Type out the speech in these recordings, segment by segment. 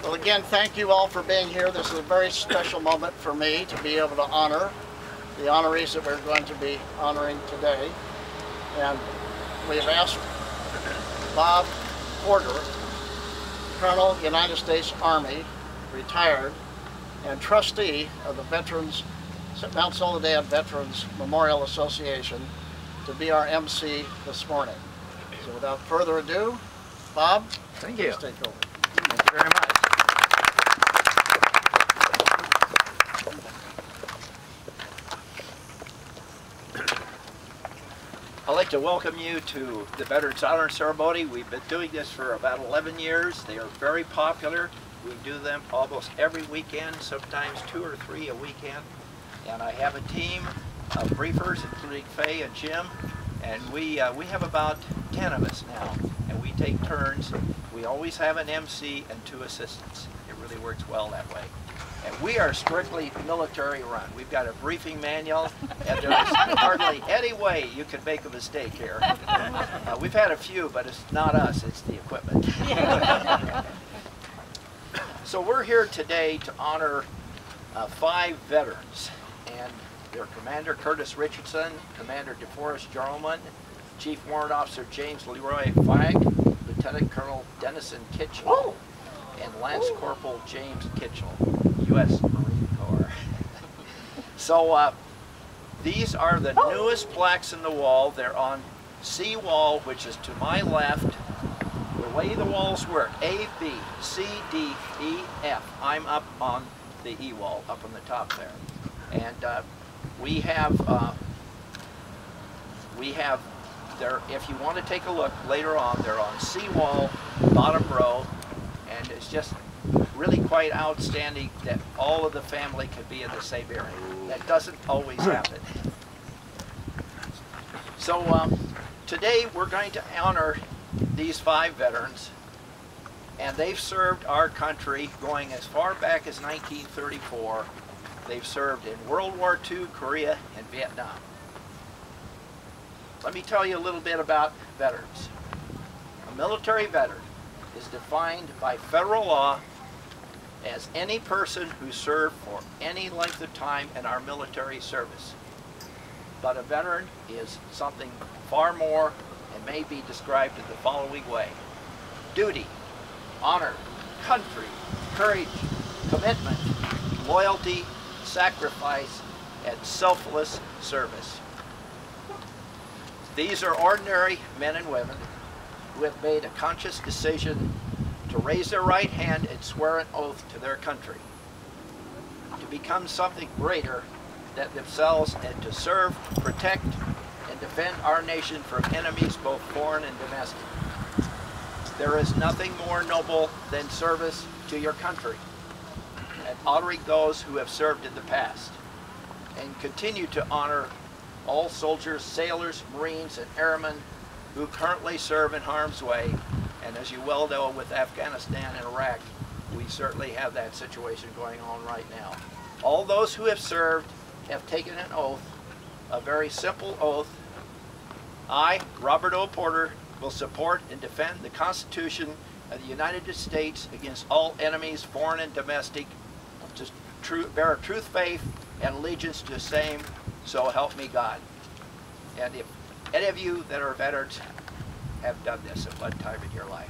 Well, again, thank you all for being here. This is a very special moment for me to be able to honor the honorees that we're going to be honoring today. And we have asked Bob Porter, Colonel, United States Army, retired, and trustee of the Mount Soledad Veterans Memorial Association, to be our MC this morning. So without further ado, Bob, thank you. Please take over. Thank you very much. I'd like to welcome you to the Veterans Honor Ceremony. We've been doing this for about 11 years. They are very popular. We do them almost every weekend, sometimes 2 or 3 a weekend. And I have a team of briefers, including Faye and Jim, and we have about 10 of us now, and we take turns. We always have an MC and 2 assistants. It really works well that way. And we are strictly military run. We've got a briefing manual, and there's hardly any way you can make a mistake here. We've had a few, but it's not us, it's the equipment. So we're here today to honor 5 veterans, and they're Commander Curtis Richardson, Commander DeForest Jarlman, Chief Warrant Officer James Leroy Fagg, Lieutenant Colonel Dennison Kitchell, and Lance Corporal James Kitchell, U.S. Marine Corps. So these are the newest plaques in the wall. They're on C wall, which is to my left. The way the walls work, A, B, C, D, E, F. I'm up on the E wall, up on the top there. And we have there, if you want to take a look later on, they're on C wall, bottom row, and it's just really quite outstanding that all of the family could be in the same area. That doesn't always happen. So today we're going to honor these 5 veterans, and they've served our country going as far back as 1934. They've served in World War II, Korea, and Vietnam. Let me tell you a little bit about veterans. A military veteran is defined by federal law as any person who served for any length of time in our military service. But a veteran is something far more and may be described in the following way: duty, honor, country, courage, commitment, loyalty, sacrifice, and selfless service. These are ordinary men and women who have made a conscious decision to raise their right hand and swear an oath to their country, to become something greater than themselves, and to serve, protect, and defend our nation from enemies both foreign and domestic. There is nothing more noble than service to your country, and honoring those who have served in the past, and continue to honor all soldiers, sailors, Marines, and airmen who currently serve in harm's way. And as you well know, with Afghanistan and Iraq, we certainly have that situation going on right now. All those who have served have taken an oath, a very simple oath. I, Robert O. Porter, will support and defend the Constitution of the United States against all enemies, foreign and domestic, to bear truth, faith, and allegiance to the same, so help me God. And if any of you that are veterans have done this at one time in your life.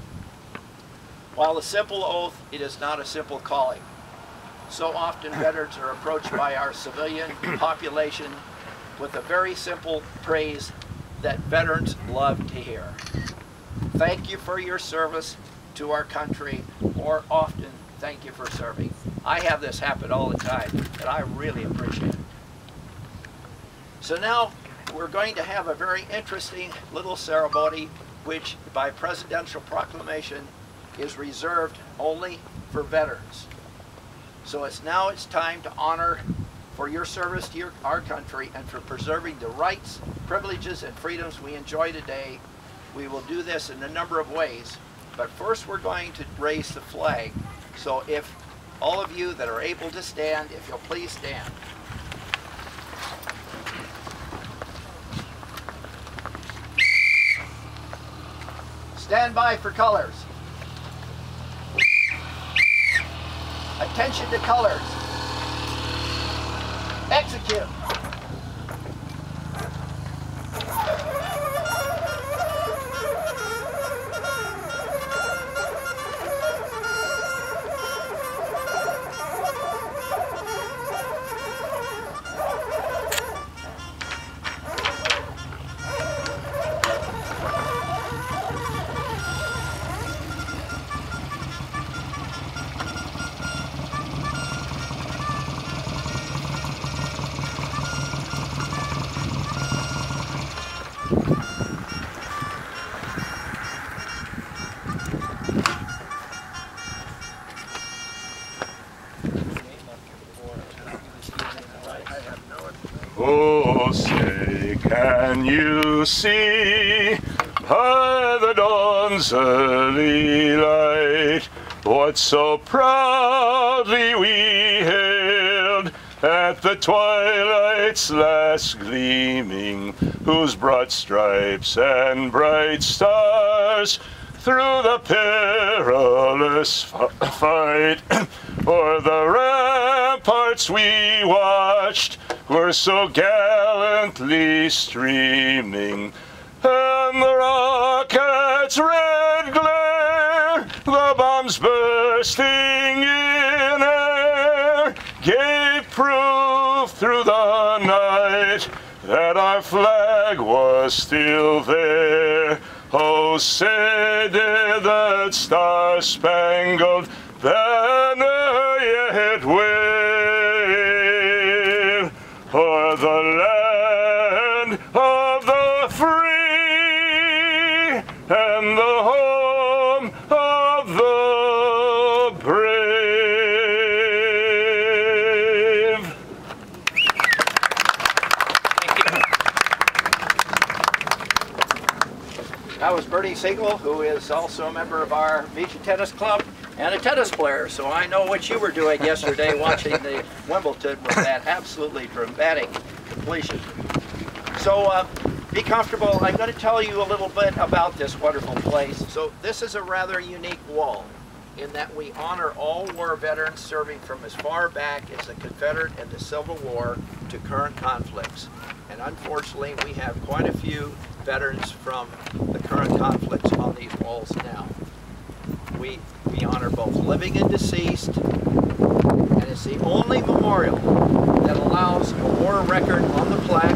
While a simple oath, it is not a simple calling. So often veterans are approached by our civilian population with a very simple phrase that veterans love to hear: thank you for your service to our country, or often, thank you for serving. I have this happen all the time, and I really appreciate it. So now we're going to have a very interesting little ceremony, which by presidential proclamation is reserved only for veterans. So it's time to honor for your service to our country and for preserving the rights, privileges, and freedoms we enjoy today. We will do this in a number of ways, but first we're going to raise the flag. So if all of you that are able to stand, if you'll please stand. Stand by for colors. Attention to colors. Execute. Oh, say, can you see by the dawn's early light what so proudly we hailed at the twilight's last gleaming, whose broad stripes and bright stars through the perilous fight o'er the ramparts we watched were so gallantly streaming, and the rocket's red glare, the bombs bursting in air, gave proof through the night that our flag was still there. Oh, say did that star-spangled banner yet wave o'er the land of the free and the home of the brave. That was Bertie Siegel, who is also a member of our Beach Tennis Club and a tennis player, so I know what you were doing yesterday watching the Wimbledon with that absolutely dramatic completion. So be comfortable. I'm going to tell you a little bit about this wonderful place. So this is a rather unique wall in that we honor all war veterans serving from as far back as the Confederate and the Civil War to current conflicts. And unfortunately, we have quite a few veterans from the current conflicts on these walls now. We honor both living and deceased, and it's the only memorial that allows a war record on the plaque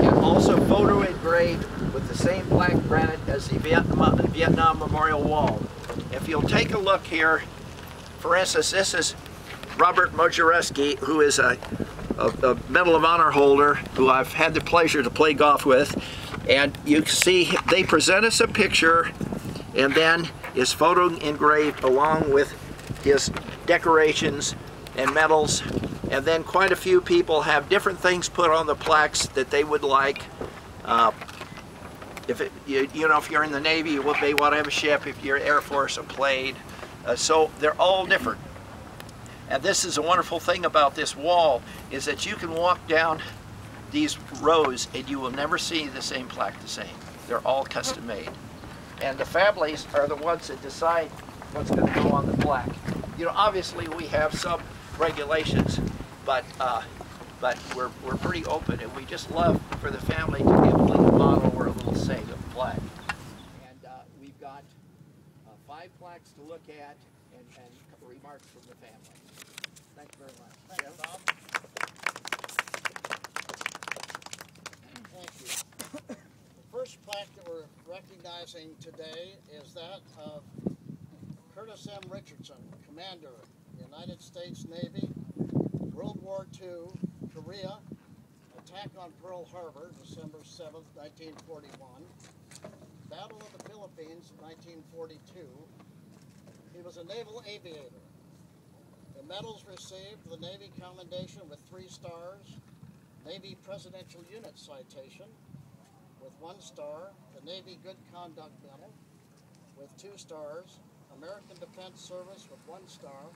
and also photo engraved with the same black granite as the Vietnam Memorial Wall. If you'll take a look here, for instance, this is Robert Mojereski, who is a Medal of Honor holder who I've had the pleasure to play golf with, and you see they present us a picture and then is photo engraved along with his decorations and medals, and then quite a few people have different things put on the plaques that they would like. If you're in the Navy, you may want to have a ship. If you're Air Force, a plane. So they're all different. And this is a wonderful thing about this wall, is that you can walk down these rows and you will never see the same plaque the same. They're all custom made. And the families are the ones that decide what's going to go on the plaque. You know, obviously we have some regulations, but we're pretty open, and we just love for the family to be able to leave a bottle or a little saying of the plaque. And we've got 5 plaques to look at and remarks from the family. Thank you very much. Thank you, Bob. Thank you. The first plaque that we're recognizing today is that of Curtis M. Richardson, Commander, United States Navy, World War II, Korea, attack on Pearl Harbor, December 7th, 1941, Battle of the Philippines, 1942. He was a naval aviator. The medals received: the Navy Commendation with 3 stars, Navy Presidential Unit Citation with 1 star, the Navy Good Conduct Medal with 2 stars, American Defense Service with 1 star,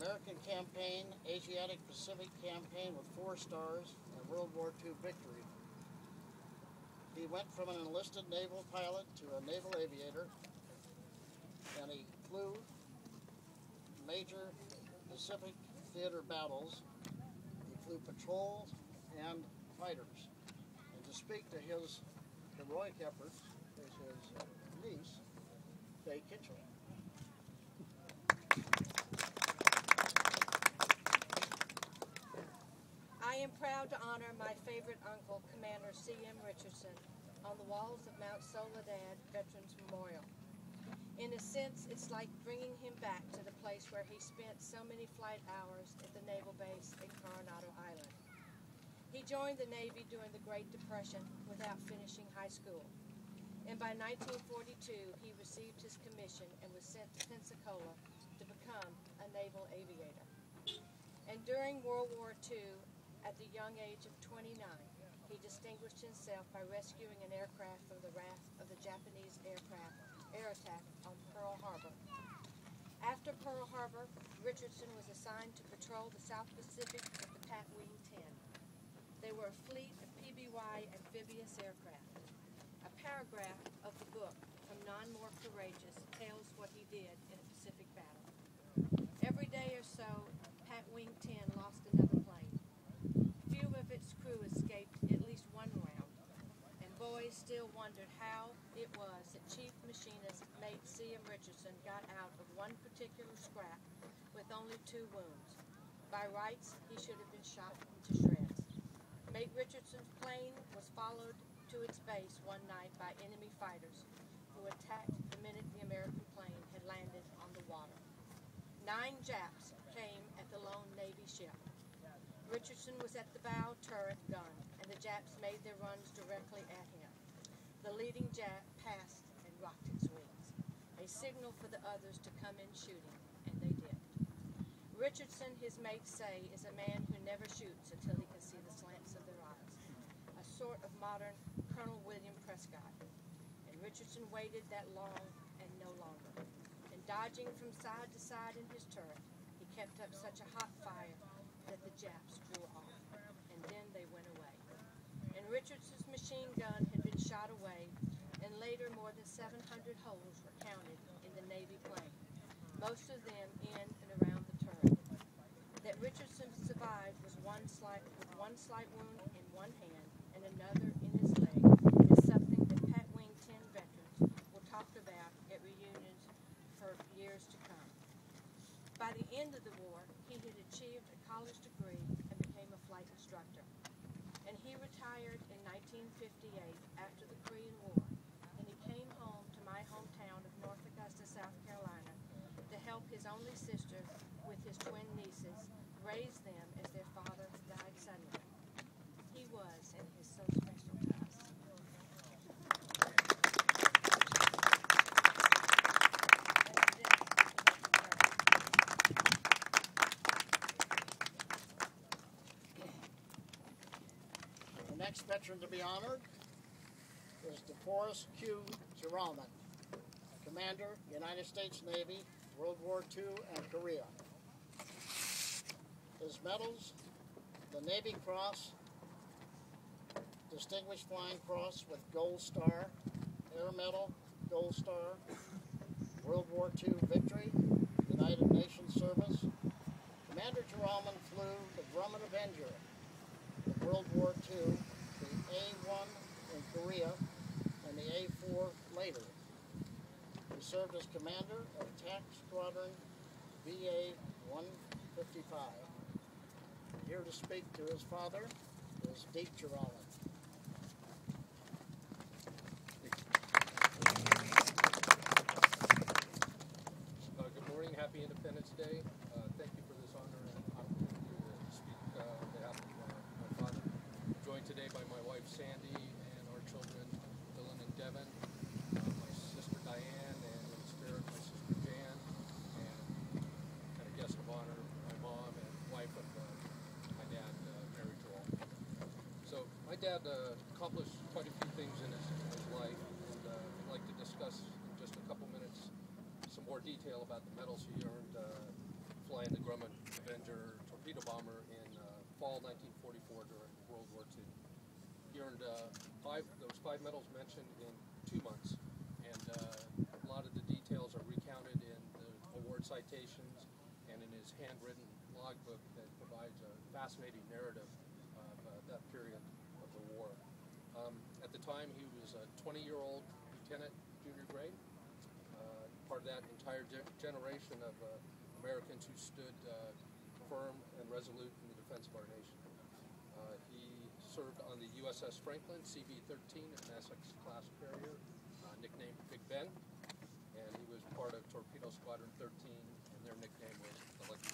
American Campaign, Asiatic Pacific Campaign with 4 stars, and World War II Victory. He went from an enlisted naval pilot to a naval aviator, and he flew major Pacific theater battles. He flew patrols and fighters. And to speak to his heroic efforts is his niece, Faye Kitchell. I am proud to honor my favorite uncle, Commander C.M. Richardson, on the walls of Mount Soledad Veterans Memorial. In a sense, it's like bringing him back to the place where he spent so many flight hours at the naval base at Coronado Island. He joined the Navy during the Great Depression without finishing high school. And by 1942, he received his commission and was sent to Pensacola to become a naval aviator. And during World War II, at the young age of 29, he distinguished himself by rescuing an aircraft from the wrath of the Japanese air attack on Pearl Harbor. After Pearl Harbor, Richardson was assigned to patrol the South Pacific with the Pat Wing 10. They were a fleet of PBY amphibious aircraft. A paragraph of the book, From None More Courageous, tells what he did in a Pacific battle. Every day or so, Pat Wing 10 lost another plane. Few of its crew escaped at least one round, and boys still wondered how it was that Chief Machinist Mate C.M. Richardson got out of one particular scrap with only 2 wounds. By rights, he should have been shot into shreds. Mate Richardson's plane was followed to its base one night by enemy fighters who attacked the minute the American plane had landed on the water. 9 Japs came at the lone Navy ship. Richardson was at the bow turret gun, and the Japs made their runs directly at him. The leading Jap passed and rocked its wings, a signal for the others to come in shooting, and they did. Richardson, his mates say, is a man who never shoots until he can see the slants of their eyes, a sort of modern Colonel William Prescott. And Richardson waited that long and no longer. And dodging from side to side in his turret, he kept up such a hot fire that the Japs drew off, and then they went away. And Richardson's machine gun had been shot away, and later more than 700 holes were counted in the Navy plane, most of them in and around the turret. That Richardson survived with one slight wound in one hand and another in his leg is something that Pat Wing 10 veterans will talk about at reunions for years to come. By the end of the war, he had achieved a college degree and became a flight instructor. And he retired in 1958 after the Korean War, and he came home to my hometown of North Augusta, South Carolina, to help his only sister with his twin nieces, raise them as their father died suddenly. He was, and is so special to us. The next veteran to be honored is DeForest Q. Geralman, Commander, United States Navy, World War II and Korea. His medals, the Navy Cross, Distinguished Flying Cross with Gold Star, Air Medal, Gold Star, World War II Victory, United Nations Service. Commander Geralman flew the Grumman Avenger in World War II, the A-1 in Korea, and the A-4 later. He served as commander of Attack Squadron VA-155. Here to speak to his father is Deke Geralman. Good morning, happy Independence Day. Thank you for this honor and opportunity to speak on behalf of my father. I'm joined today by my wife Sandy and our children Dylan and Devin, my sister Diane, and in spirit my sister Jan, and kind of guest of honor, my mom and wife of my dad, Mary Joel. So my dad accomplished quite a few things in his life, and I'd like to discuss in just a couple minutes some more detail about the medals he earned flying the Grumman Avenger torpedo bomber in fall 1944 during World War II. He earned those 5 medals mentioned in 2 months, and a lot of the details are recounted in the award citations and in his handwritten logbook that provides a fascinating narrative of that period of the war. At the time, he was a 20-year-old lieutenant, junior grade, part of that entire generation of Americans who stood firm and resolute in the defense of our nation. He served on the USS Franklin, CB-13, an Essex-class carrier, nicknamed Big Ben, and he was part of Torpedo Squadron 13, and their nickname was the Lucky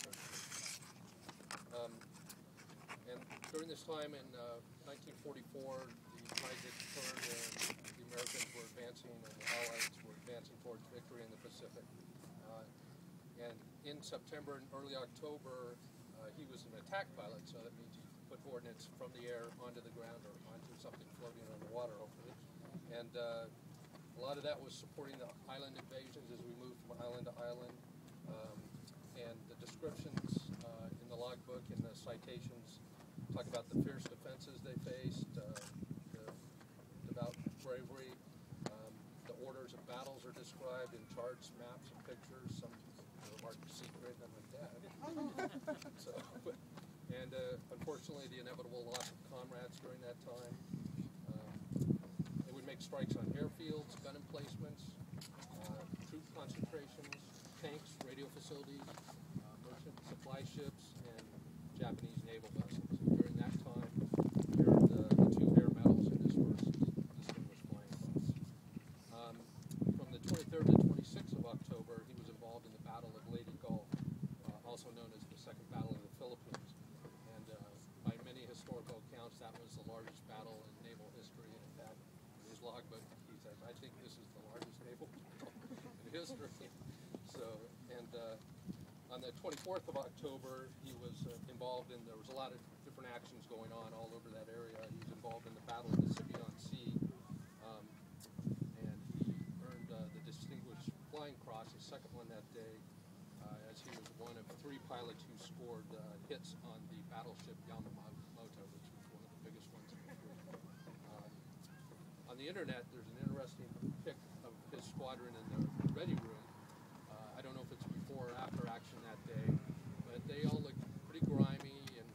13. And during this time in 1944, the tide had turned and the Americans were advancing and the Allies were advancing towards victory in the Pacific. And in September and early October, he was an attack pilot, so that means he put ordnance from the air onto the ground or onto something floating on the water, hopefully. And a lot of that was supporting the island invasions as we moved from island to island. And the descriptions in the logbook and the citations talk about the fierce defenses they faced, the devout bravery. The orders of battles are described in charts, maps, and pictures. Some are marked secret, and I'm like, Dad. So, and unfortunately, the inevitable loss of comrades during that time. They would make strikes on airfields, gun emplacements, troop concentrations, tanks, radio facilities, merchant supply ships, and Japanese naval vessels. And during that time, he earned the 2 air medals in his first distinguished flying cross. From the 23rd to 26th of October, he was involved in the Battle of Leyte Gulf, also known as the Second Battle of the Philippines. And by many historical accounts, that was the largest battle in naval history. And in fact, in his logbook, he says, I think this is the largest naval battle in history. So, and on the 24th of October, he was involved in, there was a lot of different actions going on all over that area. He was involved in the Battle of the Sibian Sea, and he earned the Distinguished Flying Cross, his second one that day, as he was one of 3 pilots who scored hits on the battleship Yamamoto, which was one of the biggest ones in the fleet. On the internet, there's an interesting pic of his squadron in the ready room. I don't know if it's before or after action that day, but they all look pretty grimy and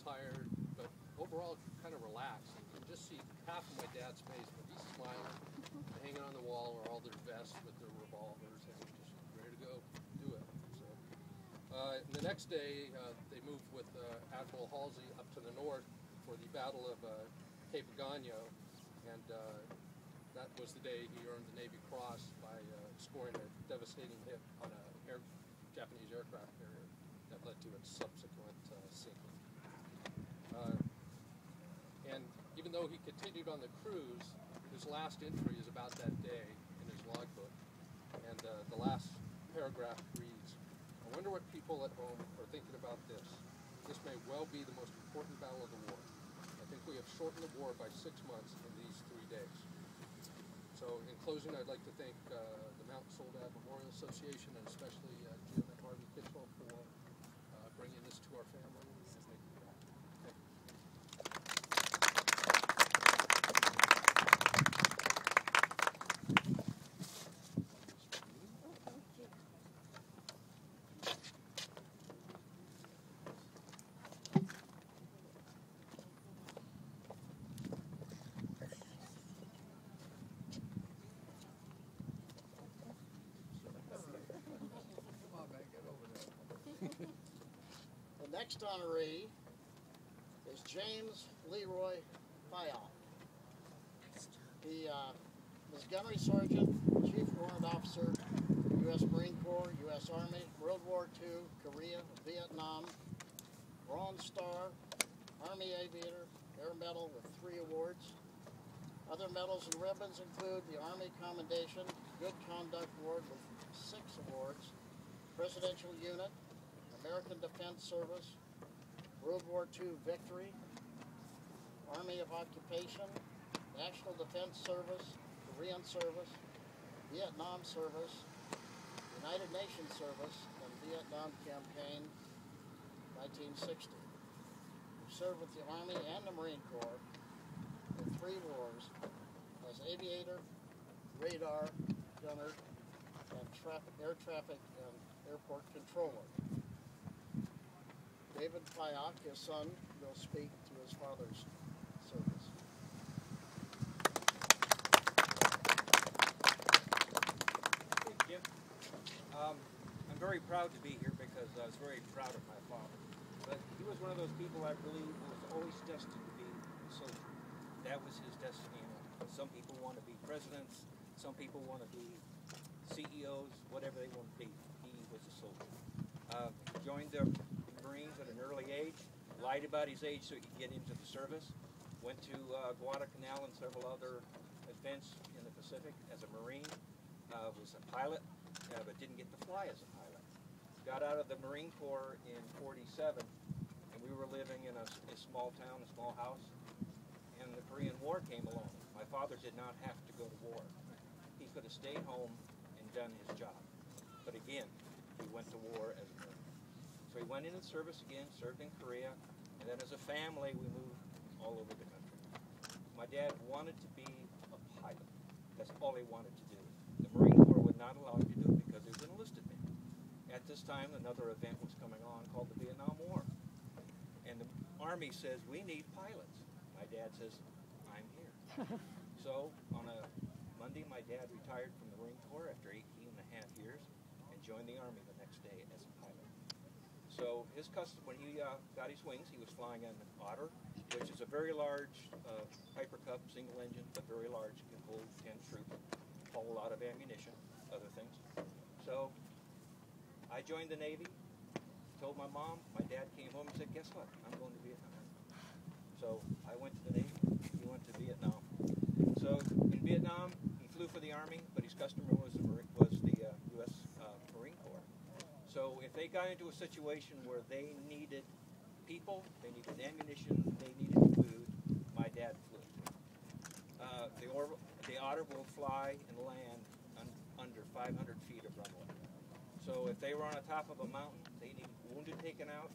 tired, but overall kind of relaxed. You can just see half of my dad's face, but he's smiling. Hanging on the wall are all their vests with their revolvers, and just ready to go do it. So, the next day, they moved with Admiral Halsey up to the north for the Battle of Cape Agano, and that was the day he earned the Navy Cross by scoring a devastating hit on a Japanese aircraft carrier that led to its subsequent sinking. And even though he continued on the cruise, his last entry is about that day in his logbook. And the last paragraph reads, I wonder what people at home are thinking about this. This may well be the most important battle of the war. I think we have shortened the war by 6 months in these 3 days. So in closing, I'd like to thank the Mount Soledad Memorial Association, and especially Jim and Harvey Kitchell for bringing this to our family. Thank you. Thank you. The next honoree is James Leroy Fayol. He was Gunnery Sergeant, Chief Warrant Officer, U.S. Marine Corps, U.S. Army, World War II, Korea, Vietnam, Bronze Star, Army Aviator, Air Medal with 3 awards. Other medals and ribbons include the Army Commendation, Good Conduct Award with 6 awards, Presidential Unit, American Defense Service, World War II Victory, Army of Occupation, National Defense Service, Korean Service, Vietnam Service, United Nations Service, and Vietnam Campaign 1960. He served with the Army and the Marine Corps in 3 wars as aviator, radar, gunner, and air traffic and airport controller. David Fayok, his son, will speak to his father's service. Thank you. I'm very proud to be here because I was very proud of my father. But he was one of those people I believe was always destined to be a soldier. That was his destiny. Some people want to be presidents. Some people want to be CEOs, whatever they want to be. He was a soldier. Joined the Marines at an early age, lied about his age so he could get into the service, went to Guadalcanal and several other events in the Pacific as a Marine, was a pilot, but didn't get to fly as a pilot. Got out of the Marine Corps in '47, and we were living in a small town, a small house, and the Korean War came along. My father did not have to go to war. He could have stayed home and done his job. But again, he went to war as a Marine. So he went into service again, served in Korea, and then as a family we moved all over the country. My dad wanted to be a pilot. That's all he wanted to do. The Marine Corps would not allow him to do it because he was an enlisted man. At this time, another event was coming on called the Vietnam War. And the Army says, we need pilots. My dad says, I'm here. So on a Monday, my dad retired from the Marine Corps after 18 and a half years and joined the Army the next day as a pilot. So his custom, when he got his wings, he was flying an Otter, which is a very large Piper Cub single engine, but very large, can hold 10 troops, haul a lot of ammunition, other things. So I joined the Navy, told my mom, my dad came home and said, guess what, I'm going to Vietnam. So I went to the Navy, he went to Vietnam. So in Vietnam, he flew for the Army, but his customer was the U.S. Marine Corps. So if they got into a situation where they needed people, they needed ammunition, they needed food, my dad flew. The Otter will fly and land under 500 feet of runway. So if they were on the top of a mountain, they needed wounded taken out,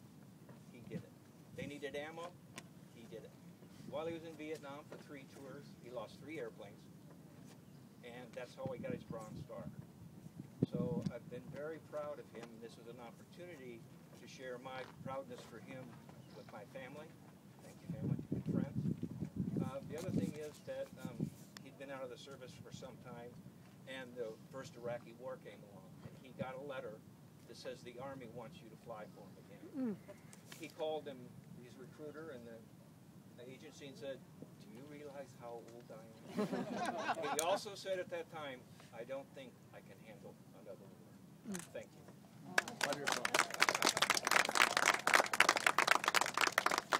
he did it. They needed ammo, he did it. While he was in Vietnam for 3 tours, he lost 3 airplanes, and that's how he got his Bronze Star. So I've been very proud of him. This is an opportunity to share my proudness for him with my family. Thank you, family and friends. The other thing is that he'd been out of the service for some time, and the first Iraqi war came along, and he got a letter that says the Army wants you to fly for them again. He called him, his recruiter, and the agency and said, do you realize how old I am? He also said at that time, I don't think I can handle another war. Thank you. Wonderful.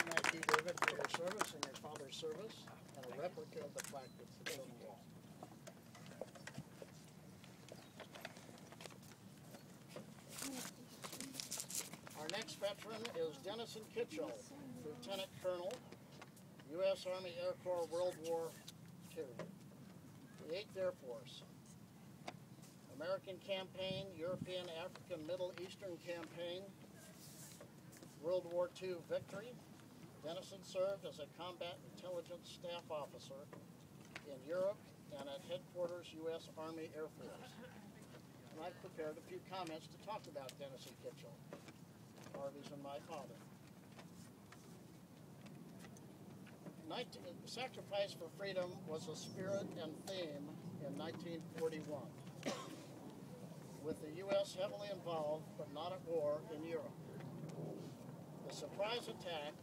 Thank you, David, for your service and your father's service, and a replica of the plaque that's on the wall. Our next veteran is Dennison Kitchell, Lieutenant Colonel, U.S. Army Air Corps, World War II, the 8th Air Force, American Campaign, European, African, Middle Eastern Campaign, World War II victory. Dennison served as a combat intelligence staff officer in Europe and at headquarters U.S. Army Air Force. And I've prepared a few comments to talk about Dennison Kitchell, Harvey's and my father. Sacrifice for freedom was a spirit and theme in 1941, with the U.S. heavily involved but not at war in Europe. The surprise attack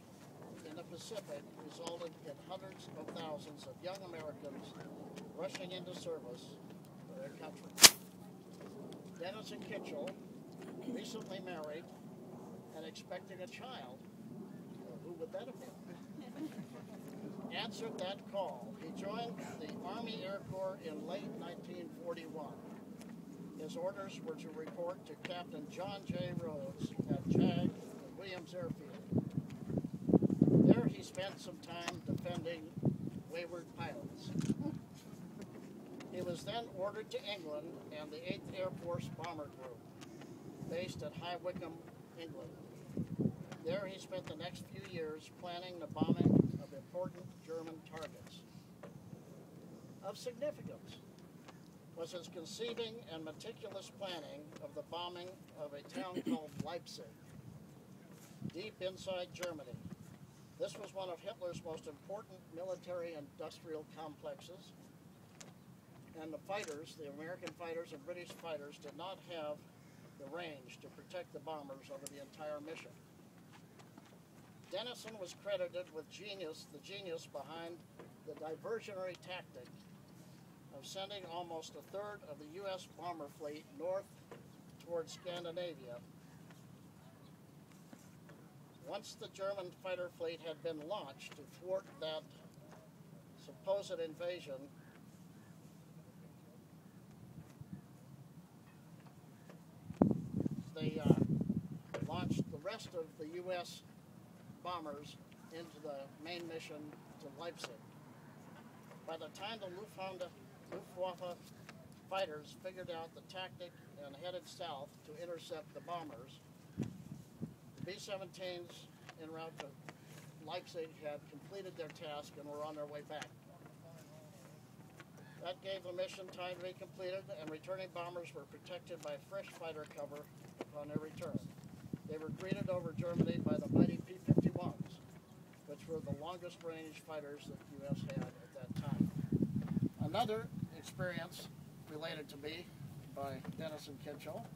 in the Pacific resulted in hundreds of thousands of young Americans rushing into service for their country. Dennison Kitchell, recently married and expecting a child, well, who would that have been? Answered that call. He joined the Army Air Corps in late 1941. His orders were to report to Captain John J. Rhodes at JAG and Williams Airfield. There he spent some time defending wayward pilots. He was then ordered to England and the 8th Air Force Bomber Group, based at High Wycombe, England. There he spent the next few years planning the bombing of important German targets. Of significance was his conceiving and meticulous planning of the bombing of a town called Leipzig. deep inside Germany. This was one of Hitler's most important military-industrial complexes, and the fighters, the American fighters and British fighters, did not have the range to protect the bombers over the entire mission. Dennison was credited with the genius behind the diversionary tactic of sending almost a third of the U.S. bomber fleet north towards Scandinavia. Once the German fighter fleet had been launched to thwart that supposed invasion, they launched the rest of the U.S. bombers into the main mission to Leipzig. By the time the Luftwaffe fighters figured out the tactic and headed south to intercept the bombers, the B-17s en route to Leipzig had completed their task and were on their way back. That gave the mission time to be completed, and returning bombers were protected by fresh fighter cover upon their return. They were greeted over Germany by the mighty P-51s, which were the longest range fighters that the U.S. had at that time. Another experience related to me by Dennison Kitchell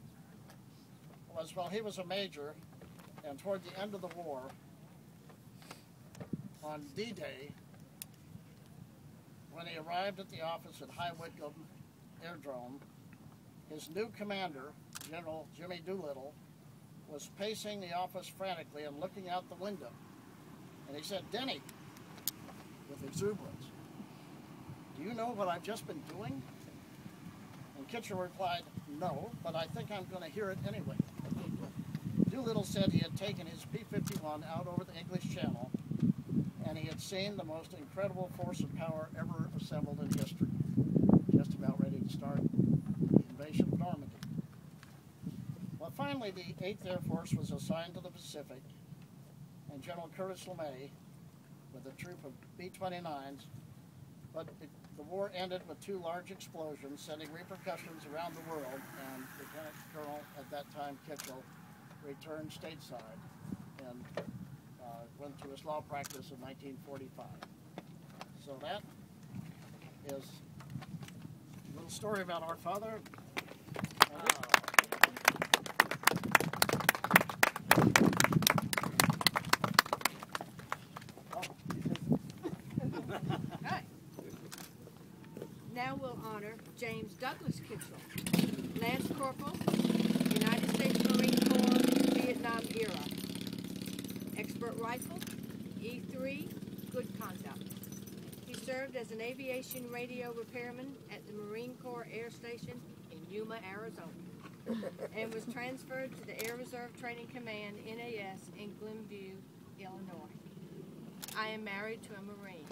was while he was a major, and toward the end of the war, on D-Day, when he arrived at the office at High Wycombe Aerodrome, his new commander, General Jimmy Doolittle, was pacing the office frantically and looking out the window. And he said, "Denny," with exuberance, "do you know what I've just been doing?" And Kitchell replied, "No, but I think I'm going to hear it anyway." Doolittle said he had taken his P-51 out over the English Channel, and he had seen the most incredible force of power ever assembled in history, just about ready to start the invasion of Normandy. Well, finally, the 8th Air Force was assigned to the Pacific, and General Curtis LeMay, with a troop of B-29s, but the war ended with 2 large explosions, sending repercussions around the world, and Lieutenant Colonel, at that time Kitchell, returned stateside and went to his law practice in 1945. So that is a little story about our father. Right. Now we'll honor James Douglas Kitchell, Lance Corporal, United States Marine Corps, Vietnam era. Expert rifle, E3, good conduct. He served as an aviation radio repairman at the Marine Corps Air Station in Yuma, Arizona, and was transferred to the Air Reserve Training Command, NAS, in Glenview, Illinois. I am married to a Marine,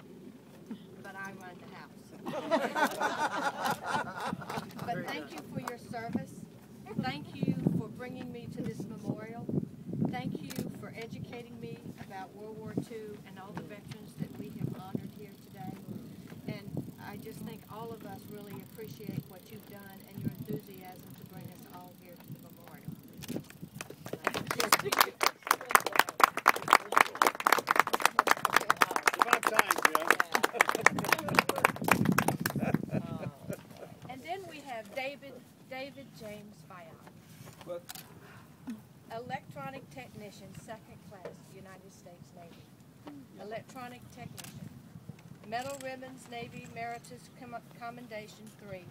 but I run the house. But thank you for your service. Thank you for bringing me to this memorial. Thank you for educating me about World War II and all the veterans that we have honored here today. And I just think all of us really appreciate what you've done and your enthusiasm to bring us all here to the memorial. About time, And then we have David James Fayad. What? Electronic Technician, 2nd Class, United States Navy. Electronic Technician. Medal Ribbons, Navy Meritus Commendation 3.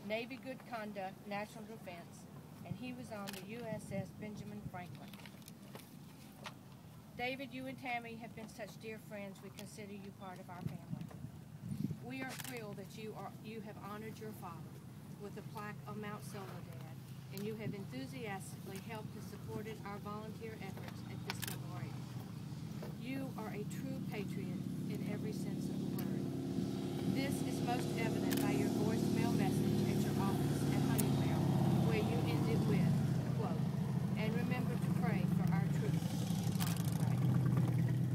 Navy Good Conduct, National Defense. And he was on the USS Benjamin Franklin. David, you and Tammy have been such dear friends. We consider you part of our family. We are thrilled that you have honored your father with a plaque on Mount Soledad, and you have enthusiastically helped and supported our volunteer efforts at this memorial. You are a true patriot in every sense of the word. This is most evident by your voicemail message at your office at Honeywell, where you ended with, quote, "And remember to pray for our troops in Monterey."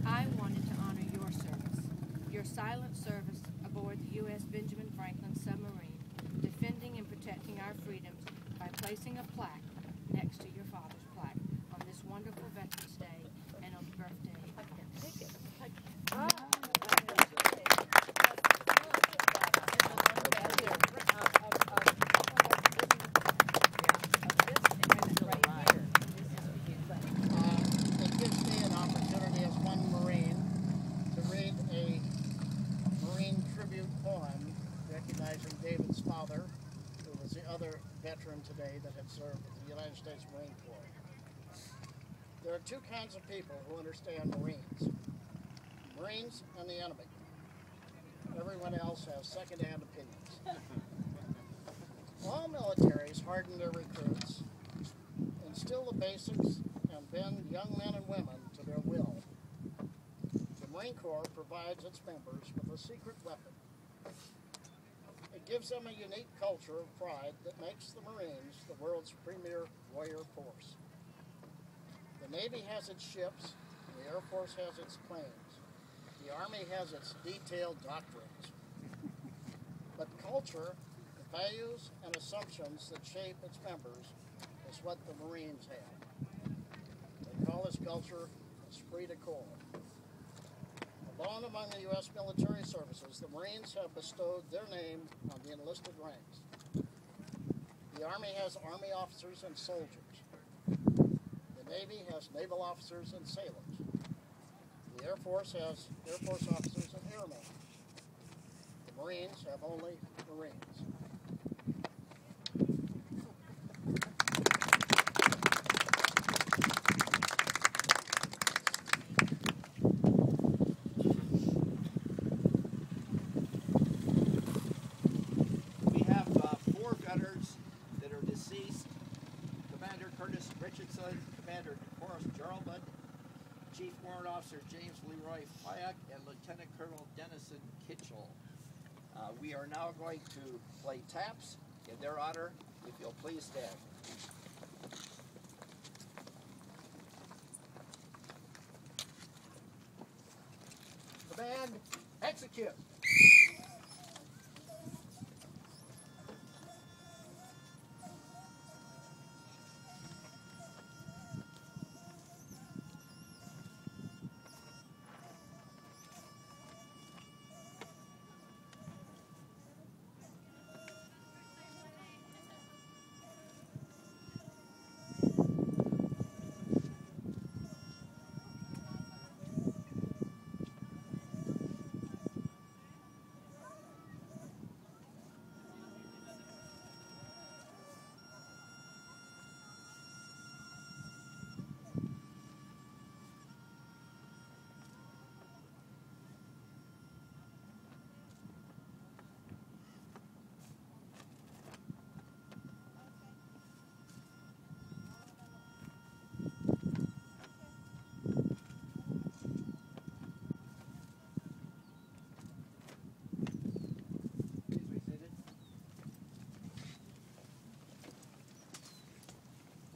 I wanted to honor your service, your silent service aboard the U.S. Benjamin Franklin submarine, defending and protecting our freedoms by placing a plaque next to your father's plaque on this wonderful me that had served with the United States Marine Corps. There are two kinds of people who understand Marines. Marines and the enemy. Everyone else has second-hand opinions. All militaries harden their recruits, instill the basics, and bend young men and women to their will. The Marine Corps provides its members with a secret weapon. It gives them a unique culture of pride that makes the Marines the world's premier warrior force. The Navy has its ships, and the Air Force has its planes. The Army has its detailed doctrines. But culture, the values and assumptions that shape its members is what the Marines have. They call this culture esprit de corps. Alone among the U.S. military services, the Marines have bestowed their name on the enlisted ranks. The Army has Army officers and soldiers. The Navy has naval officers and sailors. The Air Force has Air Force officers and airmen. The Marines have only Marines. We have 4 veterans that are deceased. Commander Curtis Richardson, Commander DeForest Jarlbud, Chief Warrant Officer James Leroy Fyack, and Lieutenant Colonel Dennison Kitchell. We are now going to play taps in their honor. If you'll please stand. Command, execute.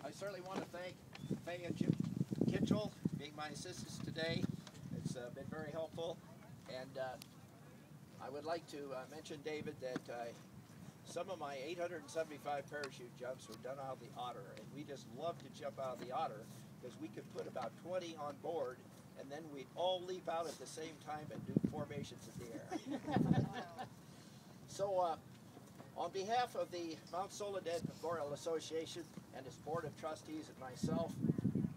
I certainly want to thank Faye and Jim Kitchell being my assistants today. It's been very helpful, and I would like to mention, David, that some of my 875 parachute jumps were done out of the Otter, and we just love to jump out of the Otter because we could put about 20 on board, and then we'd all leap out at the same time and do formations in the air. So, on behalf of the Mount Soledad Memorial Association and its Board of Trustees and myself,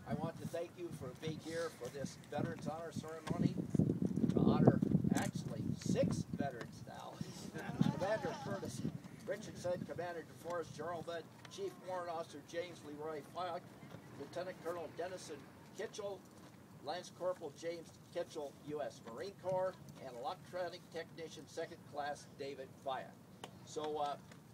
I want to thank you for being here for this Veterans Honor Ceremony to honor actually 6 veterans now. Commander Curtis Richardson, Commander DeForest Jarlbud, Chief Warrant Officer James Leroy Fyack, Lieutenant Colonel Dennison Kitchell, Lance Corporal James Kitchell, U.S. Marine Corps, and Electronic Technician 2nd Class David Fyack. So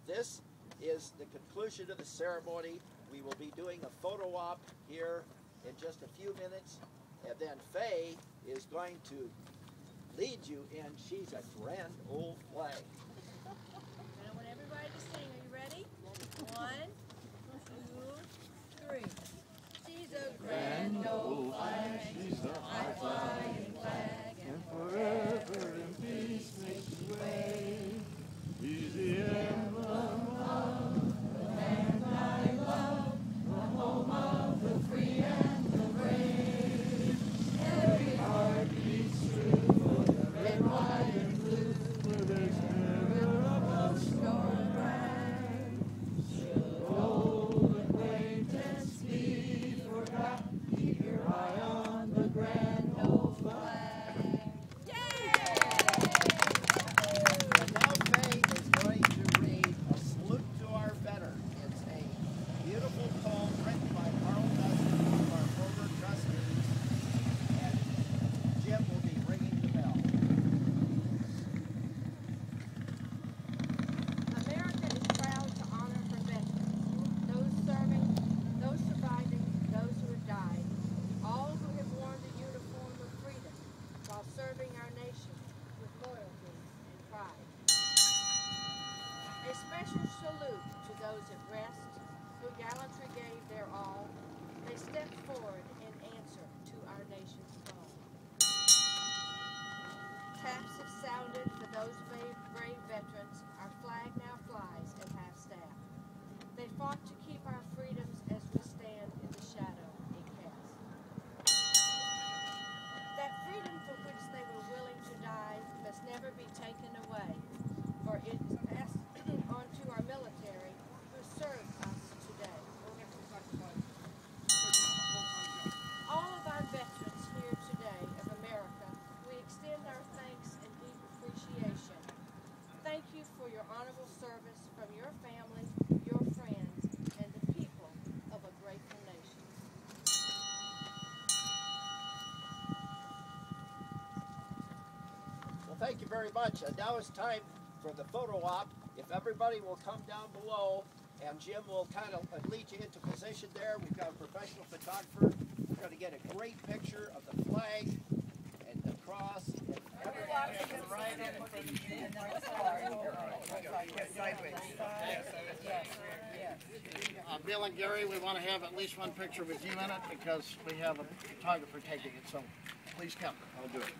this is the conclusion of the ceremony. We will be doing a photo op here in just a few minutes, and then Faye is going to lead you in She's a Grand Old Flag. And I want everybody to sing. Are you ready? 1, 2, 3. She's a grand old flag. She's a high-flying flag. And forever in peace may she wave. He's the emblem of the land I love, the home of the free and the brave. Every heart beats true for the red, white, and blue, where there's never a boast nor a brag. Should old acquaintance be those at rest, who gallantly gave their all, they stepped forward in answer to our nation's call. Taps have sounded for those brave veterans. Our flag now flies at half-staff. They fought to keep our freedoms as we stand in the shadow it casts. That freedom for which they were willing to die must never be taken away, for it is passed on to our military who serve us today. All of our veterans here today of America, we extend our thanks and deep appreciation. Thank you for your honorable service from your family, your friends, and the people of a grateful nation. Well, thank you very much. And now it's time for the photo op. If everybody will come down below, and Jim will kind of lead you into position there. We've got a professional photographer. We're going to get a great picture of the flag and the cross. Bill and Gary, we want to have at least one picture with you in it because we have a photographer taking it, so please come. I'll do it.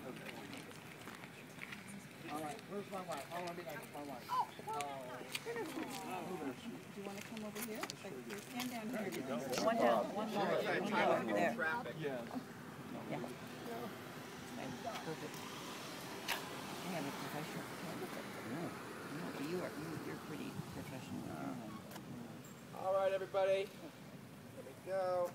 All right, where's my wife? I want to be next to my wife. Do you want to come over here? Stand down here. There you go. One down, one more. There. Yeah. Yeah. Perfect. I have a professional photographer. Yeah. You're pretty professional. All right, everybody. Here we go.